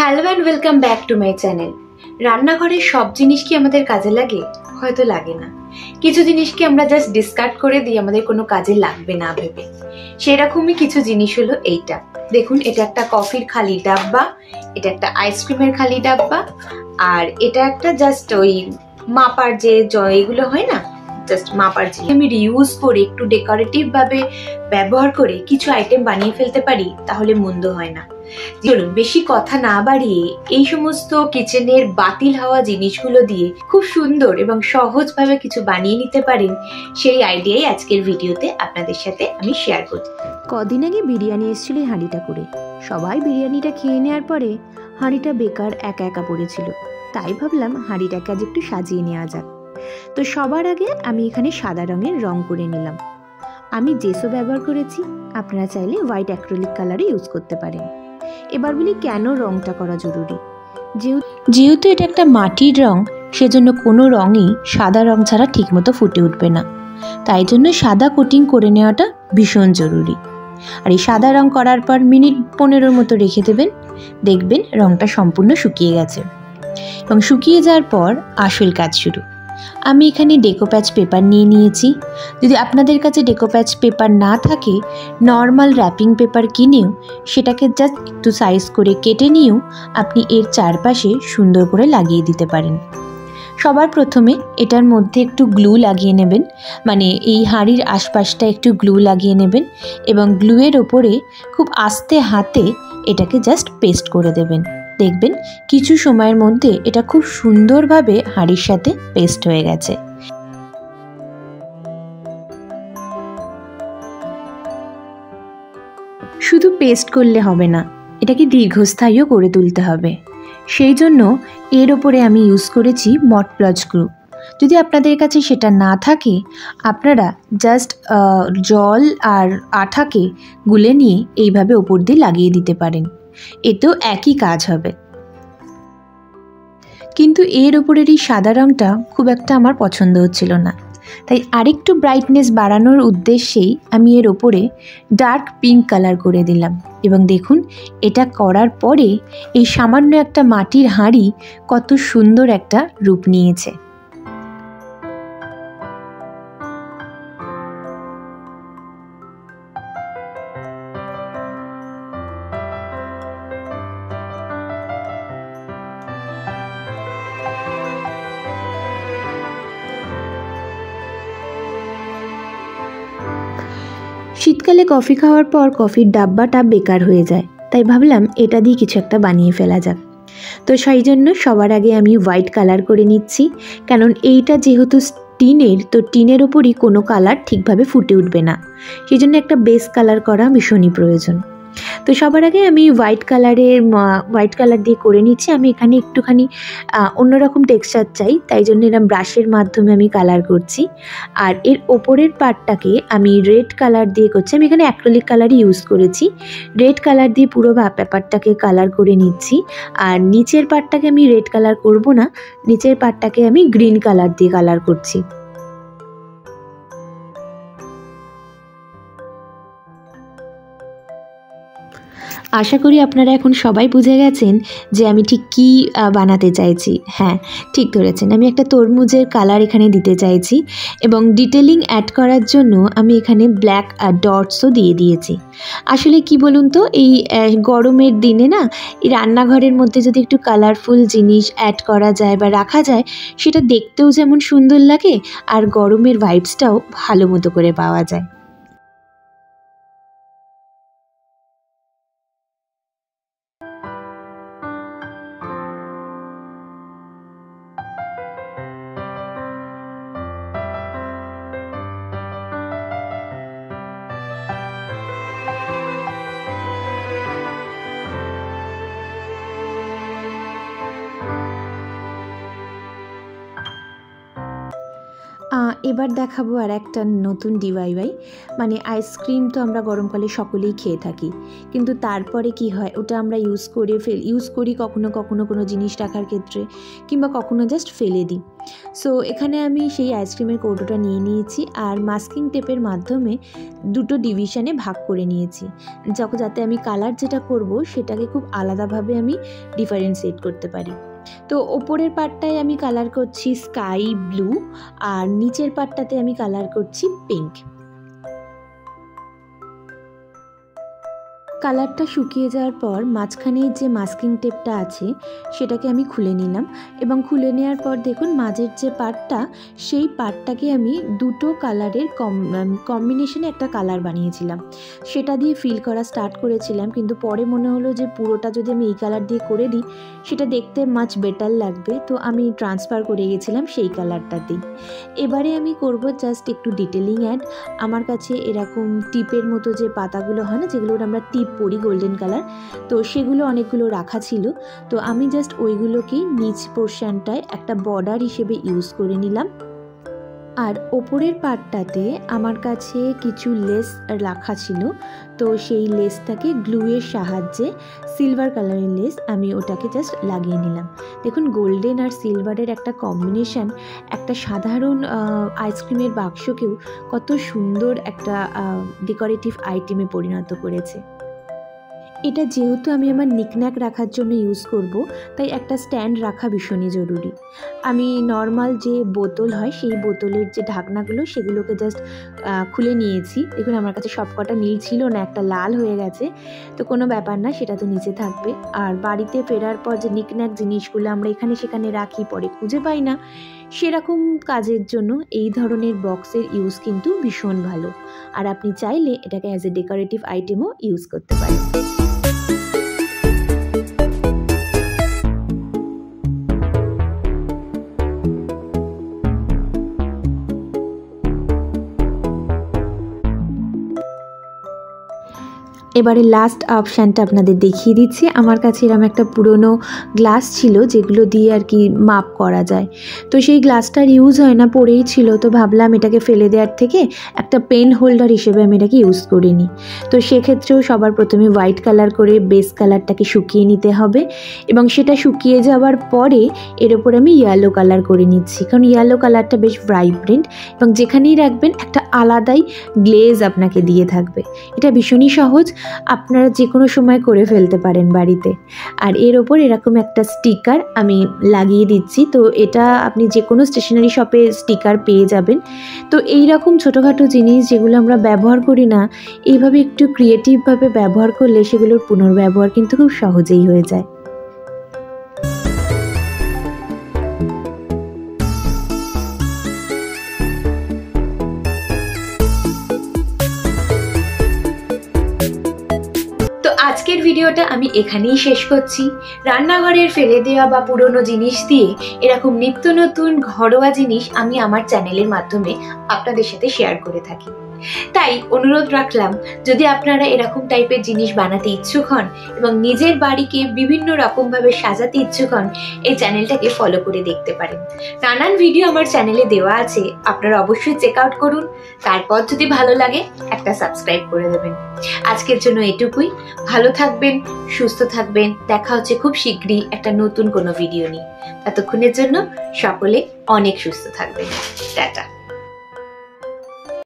Hello and welcome back to my channel. রান্নাঘরের সব জিনিস কি আমাদের কাজে লাগে? হয়তো লাগে না। কিছু জিনিসকে আমরা জাস্ট ডিসকার্ড করে দিই আমাদের কোনো কাজে লাগবে না ভেবে। সেরকমই কিছু জিনিস হলো এইটা। দেখুন, এটা একটা কফির খালি ডাব্বা, এটা একটা আইসক্রিমের খালি ডাব্বা, আর এটা একটা জাস্ট ওই মাপার যে এগুলো হয় না, জাস্ট মাপার জিনিস আমি রিউজ করে একটু ডেকোরেটিভ ভাবে ব্যবহার করে কিছু আইটেম বানিয়ে ফেলতে পারি, তাহলে মন্দ হয় না। চলুন বেশি কথা না বাড়িয়ে এই সমস্ত কিচেনের বাতিল হওয়া জিনিসগুলো দিয়ে খুব সুন্দর এবং সহজভাবে কিছু বানিয়ে নিতে পারেন, সেই আইডিয়াই আজকের ভিডিওতে আপনাদের সাথে আমি শেয়ার করছি। কদিন আগে বিরিয়ানি এসেছিল এই হাঁড়িটা করে। সবাই বিরিয়ানিটা খেয়ে নেওয়ার পরে হাঁড়িটা বেকার একা একা পড়েছিল, তাই ভাবলাম হাঁড়িটাকে আজ একটু সাজিয়ে নেওয়া যাক। তো সবার আগে আমি এখানে সাদা রঙের রং করে নিলাম। আমি জেসো ব্যবহার করেছি, আপনারা চাইলে হোয়াইট অ্যাক্রিলিক কালারও ইউজ করতে পারেন। এবার বলি কেন রংটা করা জরুরি। যেহেতু এটা একটা মাটির রং, সেজন্য কোনো রঙই সাদা রং ছাড়া ঠিকমতো ফুটে উঠবে না, তাই জন্য সাদা কোটিং করে নেওয়াটা ভীষণ জরুরি। আর এই সাদা রং করার পর মিনিট 15 মতো রেখে দেবেন, দেখবেন রংটা সম্পূর্ণ শুকিয়ে গেছে। এবং শুকিয়ে যাওয়ার পর আসল কাজ শুরু। আমি এখানে ডেকোপ্যাচ পেপার নিয়ে নিয়েছি। যদি আপনাদের কাছে ডেকোপ্যাচ পেপার না থাকে, নর্মাল র্যাপিং পেপার কিনেও সেটাকে জাস্ট একটু সাইজ করে কেটে নিয়েও আপনি এর চারপাশে সুন্দর করে লাগিয়ে দিতে পারেন। সবার প্রথমে এটার মধ্যে একটু গ্লু লাগিয়ে নেবেন, মানে এই হাঁড়ির আশপাশটা একটু গ্লু লাগিয়ে নেবেন এবং গ্লুয়ের ওপরে খুব আস্তে হাতে এটাকে জাস্ট পেস্ট করে দেবেন। দেখবেন কিছু সময়ের মধ্যে এটা খুব সুন্দরভাবে হাঁড়ির সাথে পেস্ট হয়ে গেছে। শুধু পেস্ট করলে হবে না, এটাকে দীর্ঘস্থায়ীও করে তুলতে হবে। সেই জন্য এর ওপরে আমি ইউজ করেছি মডপ্লজ গ্লু। যদি আপনাদের কাছে সেটা না থাকে, আপনারা জাস্ট জল আর আঠাকে গুলে নিয়ে এইভাবে ওপর দিয়ে লাগিয়ে দিতে পারেন, এতেও একই কাজ হবে। কিন্তু এর ওপরের এই সাদা রঙটা খুব একটা আমার পছন্দ হচ্ছিল না, তাই আরেকটু ব্রাইটনেস বাড়ানোর উদ্দেশ্যেই আমি এর ওপরে ডার্ক পিঙ্ক কালার করে দিলাম। এবং দেখুন, এটা করার পরে এই সামান্য একটা মাটির হাঁড়ি কত সুন্দর একটা রূপ নিয়েছে। শীতকালে কফি খাওয়ার পর কফির ডাব্বাটা বেকার হয়ে যায়, তাই ভাবলাম এটা দিয়ে কিছু একটা বানিয়ে ফেলা যাক। তো সেই জন্য সবার আগে আমি হোয়াইট কালার করে নিচ্ছি, কারণ এইটা যেহেতু টিনের, তো টিনের ওপরই কোনো কালার ঠিকভাবে ফুটে উঠবে না, সেই জন্য একটা বেস কালার করা ভীষণই প্রয়োজন। তো সবার আগে আমি হোয়াইট কালার দিয়ে করে নিচ্ছি। আমি এখানে একটুখানি অন্যরকম টেক্সচার চাই, তাই জন্য এরকম ব্রাশের মাধ্যমে আমি কালার করছি। আর এর ওপরের পার্টটাকে আমি রেড কালার দিয়ে করছি। আমি এখানে অ্যাক্রিলিক কালারই ইউজ করেছি। রেড কালার দিয়ে পুরো পেপারটাকে কালার করে নিচ্ছি। আর নিচের পার্টটাকে আমি রেড কালার করব না, নিচের পার্টটাকে আমি গ্রিন কালার দিয়ে কালার করছি। আশা করি আপনারা এখন সবাই বুঝে গেছেন যে আমি ঠিক কী বানাতে চাইছি। হ্যাঁ, ঠিক ধরেছেন, আমি একটা তরমুজের কালার এখানে দিতে চাইছি এবং ডিটেলিং অ্যাড করার জন্য আমি এখানে ব্ল্যাক ডটসও দিয়ে দিয়েছি। আসলে কি বলুন তো, এই গরমের দিনে না, এই রান্নাঘরের মধ্যে যদি একটু কালারফুল জিনিস অ্যাড করা যায় বা রাখা যায়, সেটা দেখতেও যেমন সুন্দর লাগে আর গরমের ভাইবসটাও ভালো মতো করে পাওয়া যায়। এবার দেখাবো আর একটা নতুন ডিআইওয়াই। মানে আইসক্রিম তো আমরা গরমকালে সকলেই খেয়ে থাকি, কিন্তু তারপরে কি হয়, ওটা আমরা ইউজ করি কখনো কখনো কোনো জিনিস রাখার ক্ষেত্রে, কিংবা কখনো জাস্ট ফেলে দিই। সো এখানে আমি সেই আইসক্রিমের কৌটোটা নিয়ে নিয়েছি আর মাস্কিং টেপের মাধ্যমে দুটো ডিভিশনে ভাগ করে নিয়েছি, যাতে আমি কালার যেটা করব সেটাকে খুব আলাদাভাবে আমি ডিফারেন্সিয়েট করতে পারি। তো ওপরের পার্টটায় আমি কালার করছি স্কাই ব্লু, আর নিচের পার্টটাতে আমি কালার করছি পিঙ্ক। কালারটা শুকিয়ে যাওয়ার পর মাঝখানে যে মাস্কিং টেপটা আছে সেটাকে আমি খুলে নিলাম, এবং খুলে নেওয়ার পর দেখুন মাঝের যে পার্টটা, সেই পার্টটাকে আমি দুটো কালারের কম্বিনেশনে একটা কালার বানিয়েছিলাম, সেটা দিয়ে ফিল করা স্টার্ট করেছিলাম। কিন্তু পরে মনে হলো যে পুরোটা যদি আমি এই কালার দিয়ে করে দিই সেটা দেখতে মাচ বেটার লাগবে, তো আমি ট্রান্সফার করে গেছিলাম সেই কালারটাতেই। এবারে আমি করব জাস্ট একটু ডিটেলিং অ্যাড। আমার কাছে এরকম টিপের মতো যে পাতাগুলো হয় না, যেগুলোর আমরা টিপ পরি গোল্ডেন কালার, তো সেগুলো অনেকগুলো রাখা ছিল। তো আমি জাস্ট ওইগুলোকেই নিচ পোর্শনটায় একটা বর্ডার হিসেবে ইউজ করে নিলাম। আর ওপরের পার্টটাতে আমার কাছে কিছু লেস রাখা ছিল, তো সেই লেসটাকে গ্লুয়ের সাহায্যে, সিলভার কালারের লেস, আমি ওটাকে জাস্ট লাগিয়ে নিলাম। দেখুন গোল্ডেন আর সিলভারের একটা কম্বিনেশান একটা সাধারণ আইসক্রিমের বাক্সকেও কত সুন্দর একটা ডেকোরেটিভ আইটেমে পরিণত করেছে। এটা যেহেতু আমি আমার নিকন্যাক রাখার জন্য ইউজ করব, তাই একটা স্ট্যান্ড রাখা ভীষণই জরুরি। আমি নর্মাল যে বোতল হয় সেই বোতলের যে ঢাকনাগুলো সেগুলোকে জাস্ট খুলে নিয়েছি। দেখুন আমার কাছে সবকটা নীল ছিল না, একটা লাল হয়ে গেছে, তো কোনো ব্যাপার না, সেটা তো নিচে থাকবে। আর বাড়িতে ফেরার পর যে নিকন্যাক জিনিসগুলো আমরা এখানে সেখানে রাখি, পরে খুঁজে পাই না, সেরকম কাজের জন্য এই ধরনের বক্সের ইউজ কিন্তু ভীষণ ভালো। আর আপনি চাইলে এটাকে অ্যাজ এ ডেকোরেটিভ আইটেমও ইউজ করতে পারেন। এবারে লাস্ট অপশানটা আপনাদের দেখিয়ে দিচ্ছি। আমার কাছে এরকম একটা পুরনো গ্লাস ছিল যেগুলো দিয়ে আর কি মাপ করা যায়, তো সেই গ্লাসটার ইউজ হয় না, পড়েই ছিল, তো ভাবলাম এটাকে ফেলে দেওয়ার থেকে একটা পেন হোল্ডার হিসেবে আমি এটাকে ইউজ করে নিই। তো সেক্ষেত্রেও সবার প্রথমে হোয়াইট কালার করে বেস কালারটাকে শুকিয়ে নিতে হবে, এবং সেটা শুকিয়ে যাওয়ার পরে এর ওপর আমি ইয়েলো কালার করে নিচ্ছি, কারণ ইয়েলো কালারটা বেশ ভাইব্রেন্ট এবং যেখানেই রাখবেন একটা আলাদাই গ্লেজ আপনাকে দিয়ে থাকবে। এটা ভীষণই সহজ, আপনারা যে কোনো সময় করে ফেলতে পারেন বাড়িতে। আর এর ওপর এরকম একটা স্টিকার আমি লাগিয়ে দিচ্ছি, তো এটা আপনি যে কোনো স্টেশনারি শপে স্টিকার পেয়ে যাবেন। তো এই রকম ছোটোখাটো জিনিস যেগুলো আমরা ব্যবহার করি না, এইভাবে একটু ক্রিয়েটিভভাবে ব্যবহার করলে সেগুলোর পুনর্ব্যবহার কিন্তু খুব সহজেই হয়ে যায়। আজকের ভিডিওটা আমি এখানেই শেষ করছি। রান্নাঘরের ফেলে দেওয়া বা পুরনো জিনিস দিয়ে এরকম নিত্য নতুন ঘরোয়া জিনিস আমি আমার চ্যানেলের মাধ্যমে আপনাদের সাথে শেয়ার করে থাকি। তাই অনুরোধ রাখলাম, যদি আপনারা এরকম টাইপের জিনিস বানাতে ইচ্ছুক হন এবং নিজের বাড়িকে বিভিন্ন রকমভাবে সাজাতে ইচ্ছুক হন, এই চ্যানেলটাকে ফলো করে দেখতে পারেন। নানান ভিডিও আমার চ্যানেলে দেওয়া আছে, আপনারা অবশ্যই চেক আউট করুন। তারপর যদি ভালো লাগে একটা সাবস্ক্রাইব করে দেবেন। আজকের জন্য এটুকুই। ভালো থাকবেন, সুস্থ থাকবেন। দেখা হচ্ছে খুব শীঘ্রই একটা নতুন কোনো ভিডিও নিয়ে। ততক্ষণের জন্য সকলে অনেক সুস্থ থাকবেন। টাটা।